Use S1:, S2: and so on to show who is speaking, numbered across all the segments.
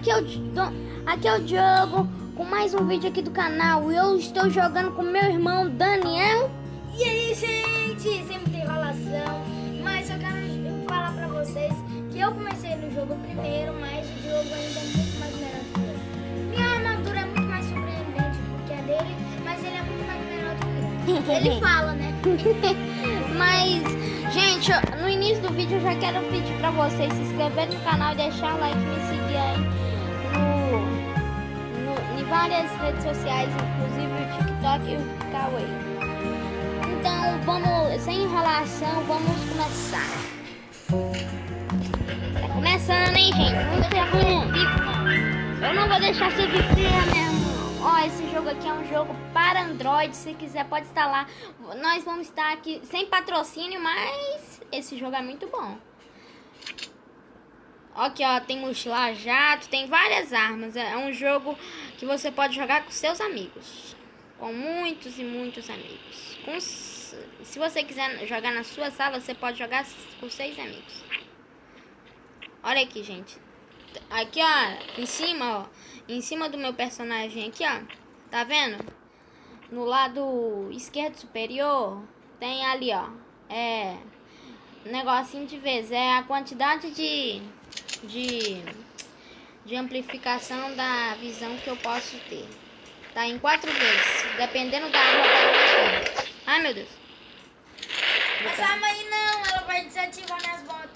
S1: aqui é o Diogo com mais um vídeo aqui do canal. E eu estou jogando com meu irmão Daniel.
S2: E aí, gente, sem muita enrolação, mas eu quero falar pra vocês que eu comecei no jogo primeiro, mas o Diogo ainda é muito mais melhor do que eu. Minha armadura é muito mais surpreendente do que a dele, mas ele é muito mais melhor do que eu. Ele fala, né?
S1: Mas, gente, no início do vídeo eu já quero pedir pra vocês se inscreverem no canal e deixar o like, me seguir aí em várias redes sociais, inclusive o TikTok e o Kawaii. Então, vamos, sem enrolação, vamos começar. Tá começando, hein, gente? Não sei como. Eu não vou deixar você viver mesmo. Ó, esse jogo aqui é um jogo para Android. Se quiser, pode instalar. Nós vamos estar aqui sem patrocínio, mas esse jogo é muito bom. Aqui, ó, tem mochila jato, tem várias armas. É um jogo que você pode jogar com seus amigos. Com muitos e muitos amigos. Se você quiser jogar na sua sala, você pode jogar com 6 amigos. Olha aqui, gente. Aqui, ó, em cima, ó. Em cima do meu personagem aqui, ó. Tá vendo? No lado esquerdo superior, tem ali, ó. É... negocinho de vez. É a quantidade de amplificação da visão que eu posso ter. Tá em 4 vezes. Dependendo da arma, vai aumentando. Ai, meu Deus.
S2: Essa arma aí não, ela vai desativar minhas botas.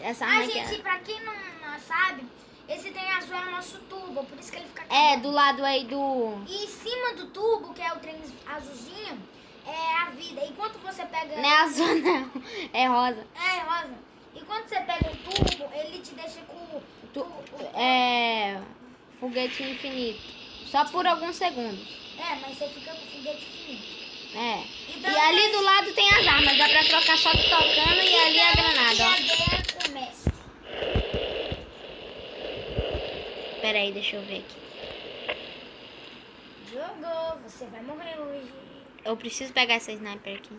S1: Essa arma aqui.
S2: Gente, pra quem não sabe, esse tem azul é o nosso tubo, por isso que ele fica aqui.
S1: É, do lado aí do...
S2: E em cima do tubo, que é o trem azulzinho, é a vida. E quando você pega...
S1: Não é azul, não. É rosa.
S2: É, rosa. E quando você pega o tubo, ele te deixa com...
S1: É... foguete infinito. Só por alguns segundos.
S2: É, mas você fica com foguete infinito.
S1: É.
S2: Então,
S1: e ali do lado tem as armas. Dá pra trocar só tocando e ali a granada,
S2: e
S1: ó.
S2: a guerra começa.
S1: Pera aí, deixa eu ver aqui.
S2: Jogou, você vai morrer hoje.
S1: Eu preciso pegar essa sniper aqui.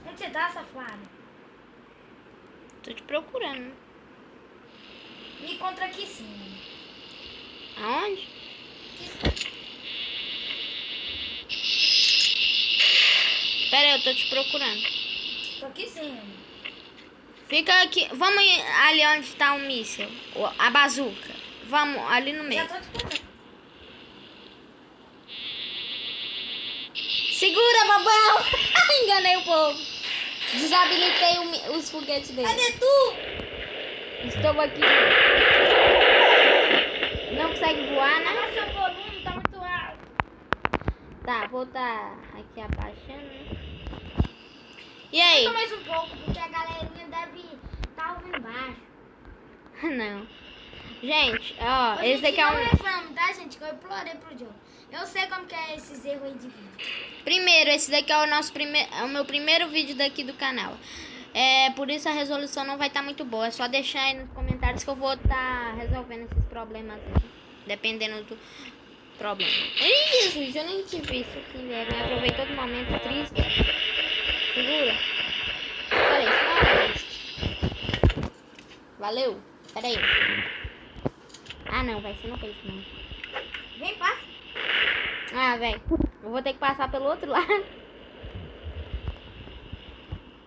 S2: Onde você tá, safado?
S1: Tô te procurando.
S2: Me encontra aqui sim.
S1: Aonde? Pera aí, eu tô te procurando.
S2: Tô aqui sim.
S1: Fica aqui. Vamos ali onde tá o míssil. A bazuca. Vamos ali no meio.
S2: Já tô te procurando.
S1: Segura, babão! Enganei o povo. Desabilitei os foguetes dele.
S2: Cadê tu?
S1: Estou aqui. Não consegue voar, né?
S2: Abaixa o volume, tá muito alto.
S1: Tá, vou tá aqui abaixando, né? E aí?
S2: Só mais um pouco, porque a galerinha deve tá ouvindo baixo.
S1: Não. Gente, ó, esse
S2: Gente,
S1: aqui é
S2: não
S1: um...
S2: reclame, tá, gente? Que eu implorei pro jogo. Eu sei como que é esses erros aí de vídeo.
S1: Primeiro, esse daqui é o meu primeiro vídeo daqui do canal. É, por isso a resolução não vai estar muito boa. É só deixar aí nos comentários que eu vou estar resolvendo esses problemas aí. Dependendo do problema. Ih, Jesus, eu nem te vi isso aqui, velho. Me aproveitou do momento triste. Segura. Olha isso, valeu. Pera aí. Ah, não, vai ser não pra isso, não.
S2: Vem, passa.
S1: Ah, velho. Eu vou ter que passar pelo outro lado.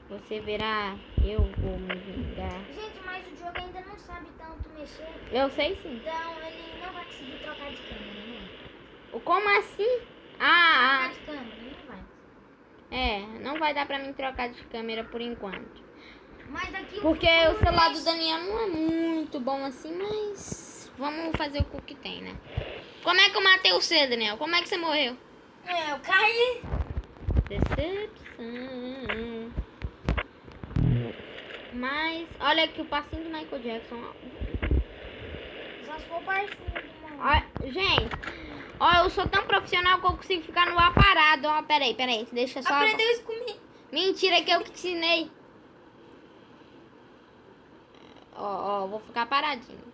S1: Você verá, eu vou me vingar.
S2: Gente, mas o jogo ainda não sabe tanto mexer.
S1: Eu sei sim.
S2: Então ele não vai conseguir trocar de câmera, né?
S1: Como assim?
S2: Trocar de câmera, ele não vai.
S1: É, não vai dar pra mim trocar de câmera por enquanto.
S2: Mas daqui
S1: Porque o celular do Daniel não é muito bom assim, mas vamos fazer o que tem, né? Como é que eu matei você, Daniel? Como é que você morreu?
S2: eu caí.
S1: Decepção. Mas, olha aqui o passinho do Michael Jackson.
S2: Só se for parecido, mano.
S1: Ó, gente, ó, eu sou tão profissional que eu consigo ficar no ar parado. Ó, peraí, deixa só...
S2: Aprendeu isso comigo.
S1: Mentira que eu que te ensinei. Ó, vou ficar paradinho.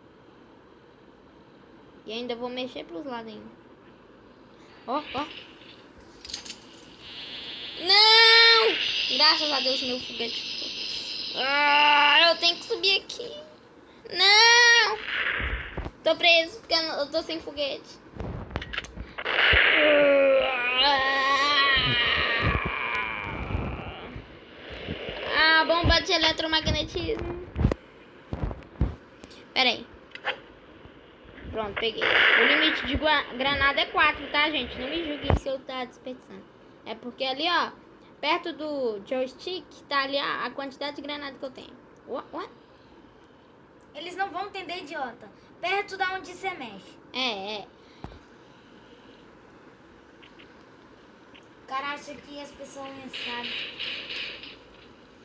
S1: E ainda vou mexer pros lados ainda. Ó. Não! Graças a Deus meu foguete. Eu tenho que subir aqui. Não! Tô preso, porque eu tô sem foguete. Ah, bomba de eletromagnetismo. Pera aí. Pronto, peguei. O limite de granada é 4, tá, gente? Não me julguem se eu tá desperdiçando. É porque ali, ó, perto do joystick, tá ali a quantidade de granada que eu tenho. Ué?
S2: Eles não vão entender, idiota. Perto da onde você mexe.
S1: É.
S2: O cara acha que as pessoas não sabem.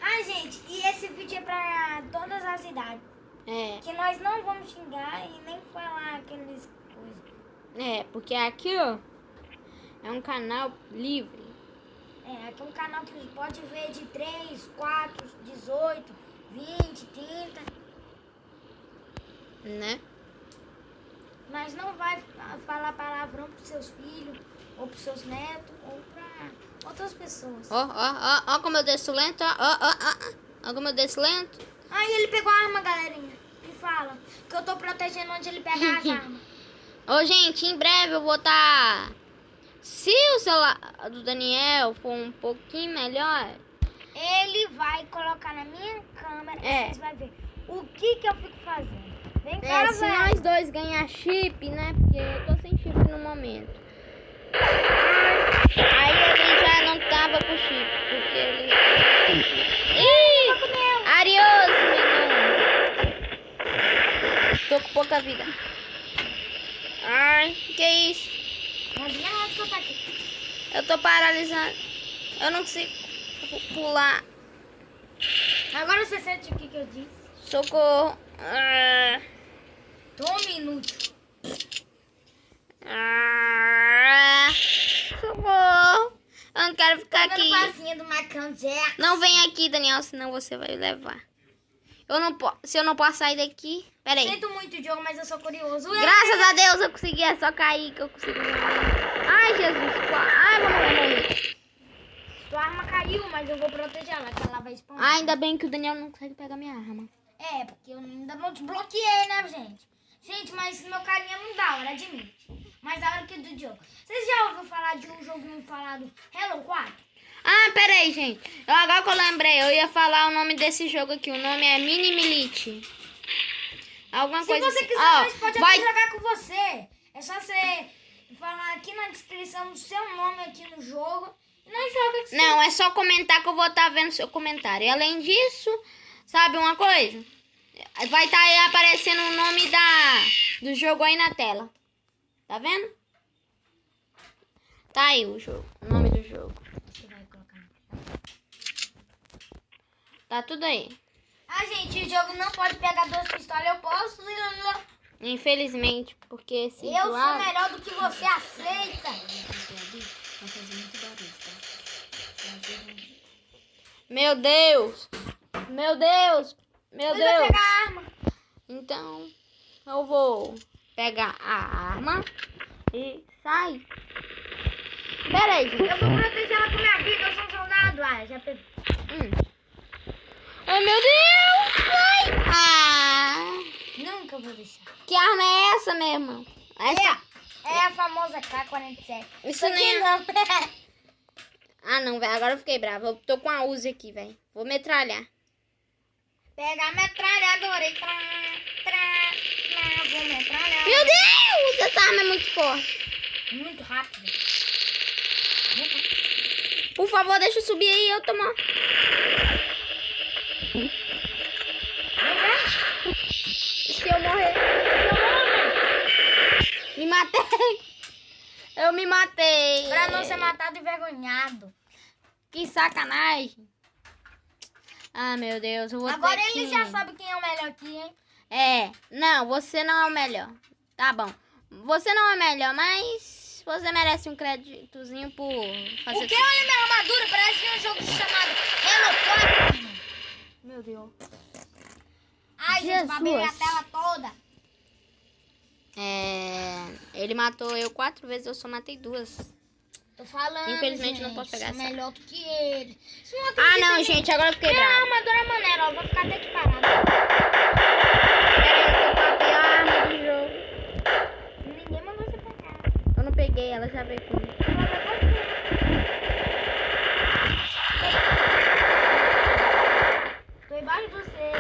S2: Ah, gente, e esse vídeo é pra todas as idades.
S1: É.
S2: Que nós não vamos xingar e nem falar aqueles coisas.
S1: É, porque aqui, ó, é um canal livre.
S2: É, aqui é um canal que pode ver de 3, 4, 18, 20, 30.
S1: Né?
S2: Mas não vai falar palavrão pros seus filhos, ou pros seus netos, ou pra outras pessoas.
S1: Ó como eu desço lento, ó como eu desço lento.
S2: Aí ele pegou a arma, galerinha, e fala que eu tô protegendo onde ele pega as armas.
S1: Ô, gente, em breve eu vou estar... Se o celular do Daniel for um pouquinho melhor...
S2: Ele vai colocar na minha câmera e vocês vão ver o que eu fico fazendo. Vem cá,
S1: se
S2: velho.
S1: nós dois ganhar chip, né? Porque eu tô sem chip no momento. Aí ele já não tava com chip, porque ele... Ih! Arios, menino! Tô com pouca vida. Ai, que isso?
S2: Mas minha onde que eu tô aqui?
S1: Eu tô paralisado. Eu não consigo pular.
S2: Agora você sente o que eu disse?
S1: Socorro.
S2: Tome inútil.
S1: Socorro. Eu não quero ficar
S2: Tá
S1: aqui.
S2: dando passinha do Michael Jackson.
S1: Não vem aqui, Daniel, senão você vai levar. Se eu não posso sair daqui... Pera aí.
S2: Sinto muito, Diogo, mas eu sou curioso.
S1: Graças a Deus eu consegui. É só cair que eu consegui. Ai, Jesus. Ai, vou morrer.
S2: Sua arma caiu, mas eu vou proteger ela, que ela vai spawnar.
S1: Ah, ainda bem que o Daniel não consegue pegar minha arma.
S2: É, porque eu ainda não desbloqueei, né, gente? Gente, mas meu carinha não dá hora, admite. Mais da hora que o do Diogo. Vocês já ouviram falar de um joguinho falado Hello 4?
S1: Ah, pera aí, gente. Agora que eu lembrei, eu ia falar o nome desse jogo aqui. O nome é Mini Milite. Alguma coisa
S2: Se você
S1: assim.
S2: quiser, nós pode até jogar com você. É só você falar aqui na descrição o seu nome aqui no jogo. E nós jogamos.
S1: Não, é só comentar que eu vou estar vendo seu comentário. E além disso, sabe uma coisa? Vai estar aí aparecendo o nome do jogo aí na tela. Tá vendo? Tá aí o jogo, o nome do jogo.
S2: Você vai colocar.
S1: Tá tudo aí.
S2: Ah, gente, o jogo não pode pegar 2 pistolas. Eu posso?
S1: Infelizmente, porque esse
S2: Eu sou
S1: lado...
S2: melhor do que você, aceita.
S1: Meu Deus! Meu Deus! Meu
S2: Ele vai
S1: Deus!
S2: pegar a arma.
S1: Então, eu vou pegar a arma e sair. Pera aí, gente.
S2: Eu vou proteger ela com minha vida. Eu sou um soldado. Ah, já peguei.
S1: Ai, meu Deus! Ai! Ah!
S2: Nunca vou deixar.
S1: Que arma é essa, meu irmão? Essa...
S2: É a famosa K-47.
S1: Isso nem é...
S2: não.
S1: Ah, não, velho. Agora eu fiquei brava. Eu tô com a Uzi aqui, velho. Vou metralhar.
S2: Pega a metralhadora e vou metralhar.
S1: Meu Deus! Essa arma é muito forte.
S2: Muito rápido.
S1: Por favor, deixa eu subir aí e eu tomar. Se eu morrer... Me matei. Eu me matei.
S2: Pra não ser matado e envergonhado.
S1: Que sacanagem. Ah, meu Deus. Eu vou
S2: Agora
S1: ter
S2: eles
S1: que...
S2: já sabem quem é o melhor aqui, hein?
S1: É. Não, você não é o melhor. Tá bom. Você não é o melhor, mas você merece um créditozinho por fazer...
S2: O que? Olha minha armadura. Parece um jogo chamado Hello 4.
S1: Meu Deus.
S2: Ai, gente, babei a tela toda.
S1: Ele matou eu 4 vezes, eu só matei 2.
S2: Tô falando,
S1: Infelizmente
S2: gente,
S1: não posso pegar
S2: sou
S1: essa.
S2: melhor do que ele.
S1: Ah, não, gente, agora eu fiquei
S2: Minha
S1: brava.
S2: armadura é maneira, ó. Vou ficar até aqui parada.
S1: Pera peguei, ela já veio comigo.
S2: Tô embaixo de você.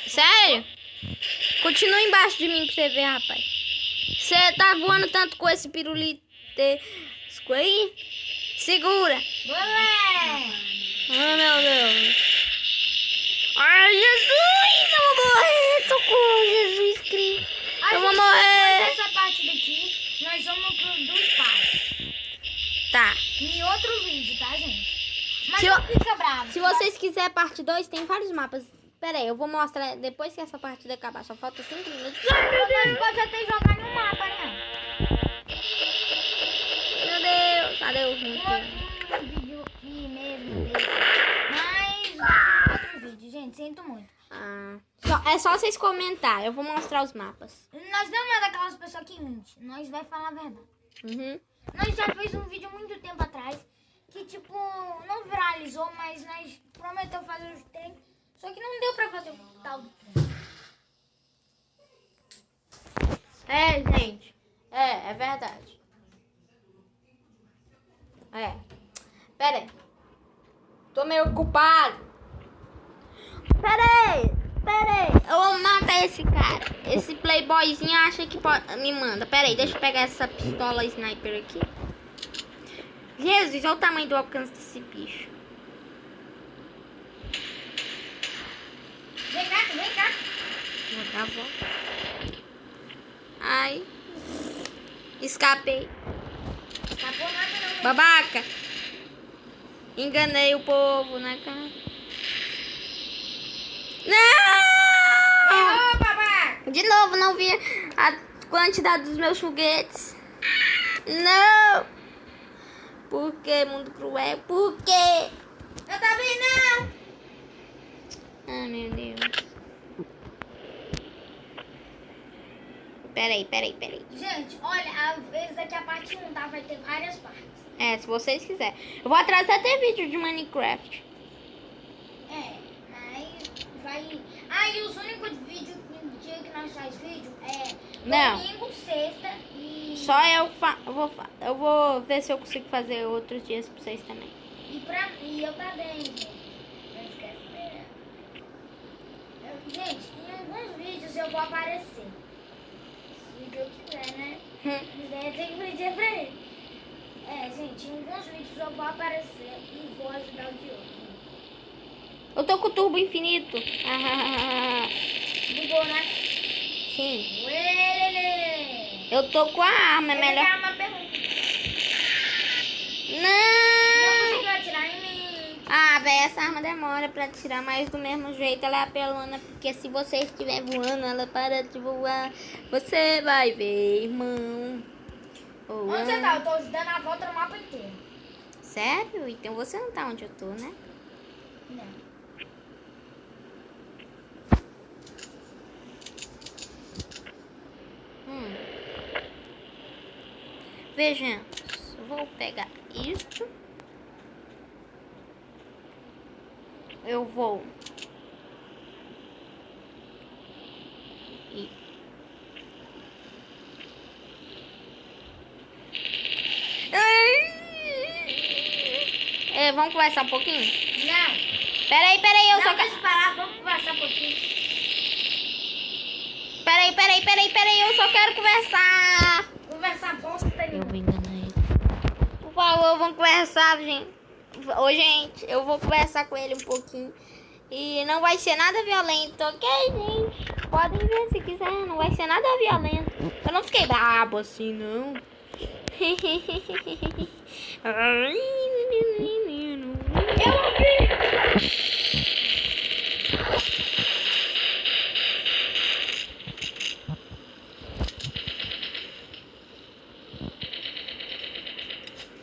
S1: Sério? Continua embaixo de mim pra você ver, rapaz. Você tá voando tanto com esse pirulito aí? Segura.
S2: Moleque!
S1: Ai, meu Deus. Ai, Jesus, eu vou morrer. Socorro, Jesus Cristo. Eu vou morrer.
S2: Nessa parte daqui, nós vamos pro do espaço.
S1: Tá.
S2: Em outro vídeo, tá, gente? Mas
S1: Se
S2: não
S1: eu-
S2: fica bravo.
S1: Se vocês quiserem parte 2, tem vários mapas. Pera aí, eu vou mostrar depois que essa partida acabar. Só falta 5 minutos.
S2: Nós pode até jogar no mapa, né?
S1: Meu Deus. Adeus, muito.
S2: Um vídeo aqui mesmo desse. Mas outro vídeo, gente. Sinto muito.
S1: É só vocês comentarem. Eu vou mostrar os mapas.
S2: Nós não é daquelas pessoas que mente. Nós vai falar a verdade.
S1: Uhum.
S2: Nós já fez um vídeo muito tempo atrás que, tipo, não viralizou, mas nós prometeu fazer os trem. Só que não deu pra fazer o tal do trem.
S1: É, gente. É verdade. Pera aí. Tô meio ocupado. Pera aí. Eu vou matar esse cara. Esse playboyzinho acha que me manda. Pera aí, deixa eu pegar essa pistola sniper aqui. Jesus, olha o tamanho do alcance desse bicho.
S2: Vem cá.
S1: Vou dar a volta. Ai. Escapei.
S2: Escapou nada não.
S1: Babaca. Enganei o povo, né, cara? Não!
S2: Errou, babaca.
S1: De novo, não vi a quantidade dos meus foguetes. Não! Por que, mundo cruel? Por quê?
S2: Eu também não.
S1: Ai, meu Deus. Peraí.
S2: Gente, olha, às vezes daqui a parte 1, tá? Vai ter várias partes.
S1: Se vocês quiserem. Eu vou atrasar até vídeo de Minecraft.
S2: Mas vai... E os únicos vídeos dia que nós faz vídeo é
S1: Não.
S2: domingo, sexta e...
S1: Só eu vou ver se eu consigo fazer outros dias pra vocês também.
S2: E eu também, gente. Não esquece. Gente, em alguns vídeos eu vou aparecer. Se eu quiser, né? Tem que pedir pra ele. Gente, em alguns vídeos eu vou aparecer e vou ajudar o Diogo.
S1: Eu tô com o turbo infinito.
S2: Bugou, né?
S1: Sim.
S2: Ué,
S1: Eu tô com a arma, é melhor.
S2: uma pergunta. Não
S1: Não!
S2: conseguiu atirar em mim.
S1: Véi, essa arma demora pra tirar, mas do mesmo jeito ela é apelona, porque se você estiver voando, ela para de voar. Você vai ver, irmão.
S2: Onde você tá? Eu tô dando a volta no mapa inteiro.
S1: Sério? Então você não tá onde eu tô, né?
S2: Não.
S1: Vejamos. Vou pegar isto. Eu vou. Vamos conversar um pouquinho?
S2: Não.
S1: Peraí, eu só
S2: Não,
S1: quero.
S2: deixa eu parar, vamos conversar um pouquinho.
S1: Peraí, eu só quero conversar.
S2: Conversar bosta nenhuma.
S1: vou enganar ele. Por favor, vamos conversar, gente. Ô, gente, eu vou conversar com ele um pouquinho. E não vai ser nada violento, ok, gente? Podem ver se quiser, não vai ser nada violento. Eu não fiquei brabo assim, não. Ai, menino.
S2: Eu ouvi.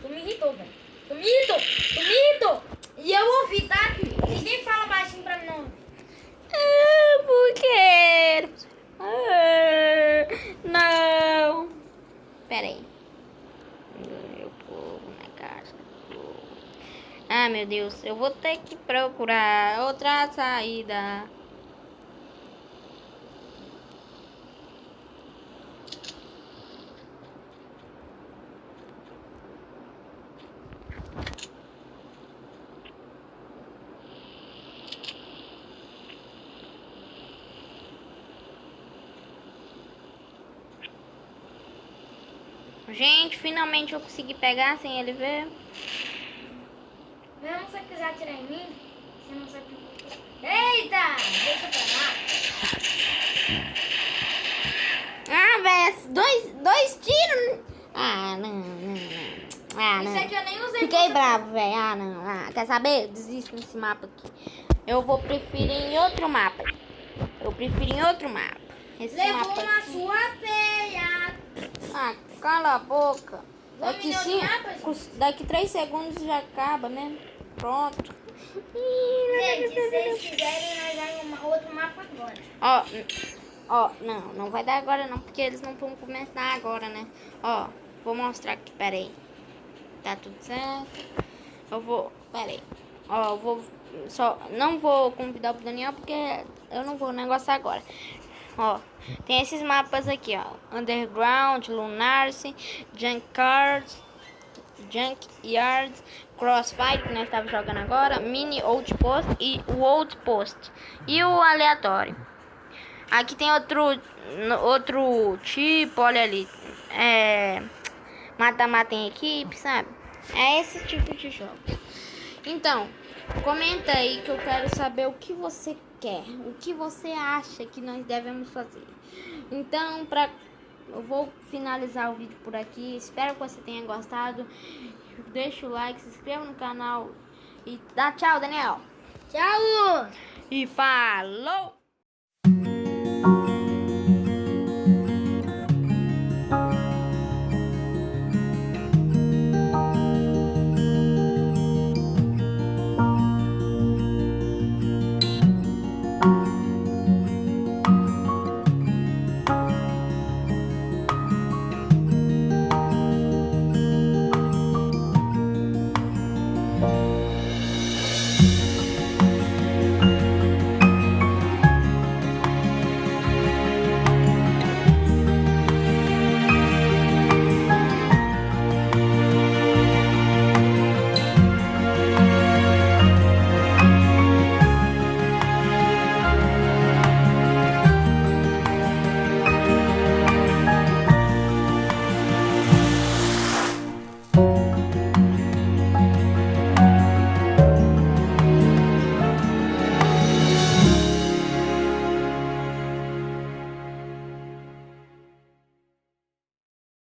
S2: Tu me irritou, velho. Tu me irritou. E eu ouvi, tá? Ninguém fala baixinho pra mim, não.
S1: Por quê? Não. Pera aí. Meu povo na casa. Meu Deus. Eu vou ter que procurar outra saída. Gente, finalmente eu consegui pegar sem ele ver.
S2: Mesmo se você quiser atirar em mim, você não sabe. Eita! Deixa pra lá.
S1: Ah, velho, dois tiros. Ah, não. Ah, não.
S2: Isso aqui eu nem usei.
S1: Fiquei bravo, velho. Ah, não. Ah, quer saber? Desisto desse mapa aqui. Eu vou preferir em outro mapa. Esse
S2: Levou
S1: mapa
S2: uma
S1: aqui.
S2: sua feia.
S1: Ah, cala a boca.
S2: Vamos
S1: Daqui,
S2: em outro mapa,
S1: daqui 3 segundos já acaba mesmo. Pronto.
S2: Gente, se vocês quiserem, nós vamos em outro mapa agora.
S1: Ó, não vai dar agora não, porque eles não vão começar agora, né? Ó, vou mostrar aqui, peraí. Tá tudo certo. Peraí. Ó, eu vou, não vou convidar o Daniel, porque eu não vou negociar agora. Ó, tem esses mapas aqui, ó. Underground, Lunarcy, Junkyard, Crossfire, que nós estávamos jogando agora, Mini Outpost e o Outpost. E o aleatório. Aqui tem outro tipo, olha ali. Mata-mata em equipe, sabe? É esse tipo de jogo. Então, comenta aí que eu quero saber o que você quer. O que você acha que nós devemos fazer. Então, eu vou finalizar o vídeo por aqui. Espero que você tenha gostado. Deixa o like, se inscreva no canal. E dá tchau, Daniel.
S2: Tchau!
S1: E falou!